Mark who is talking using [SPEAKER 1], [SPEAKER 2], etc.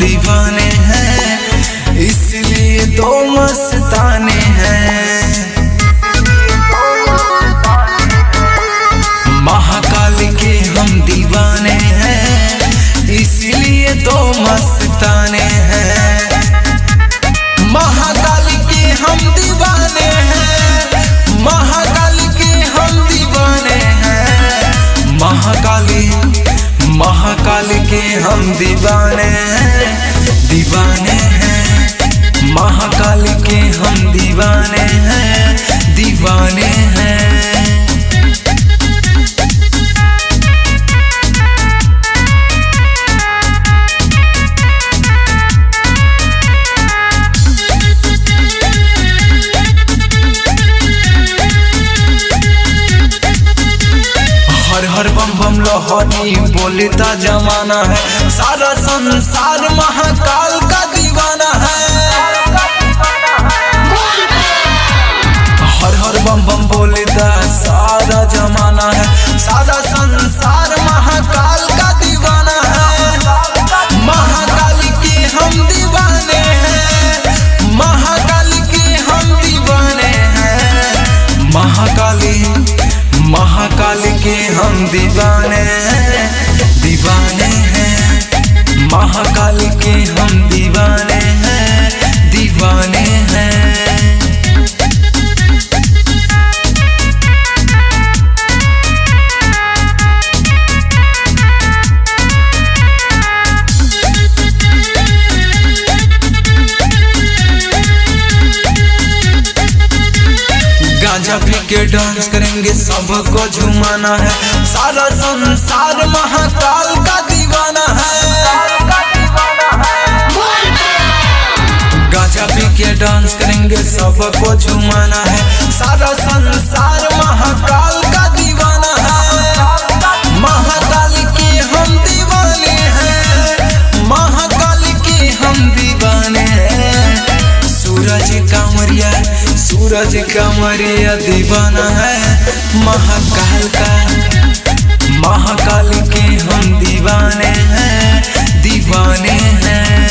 [SPEAKER 1] दीवाने हैं, इसलिए तो मस्ताने हैं। महाकाल के हम दीवाने हैं, इसलिए तो मस्ताने हैं। महाकाल के हम दीवाने हैं, महाकाल के हम दीवाने हैं। महाकाल के हम दीवाने हैं, दीवाने हैं। महाकाल के हम दीवाने हैं, दीवाने हैं। हर हर बम बम लोहरी बोलता जमाना है, सारा संसार महाकाल का दीवाना है। हर हर बम बम बोलता सारा जमाना है, सारा संसार महाकाल का दीवाना है। महाकाल के हम दीवाने हैं, महाकाल के हम दीवाने हैं। महाकाल के हम दीवाने हैं, दीवाने हैं। महाकाल के हम दीवाने हैं, दीवाने हैं। गांजा पी के डांस करेंगे, सबको झुमाना है। सारा संसार महाकाल का दीवाना है। गांजा पी के डांस करेंगे, सबको झुमाना है। सारा संसार महाकाल का दीवाना है। महाकाल के हम दीवाने हैं, महाकाल के हम दीवाने हैं। सूरज कांवरिया दीवाना है महाकाल का। महाकाल के हम दीवाने हैं, दीवाने हैं।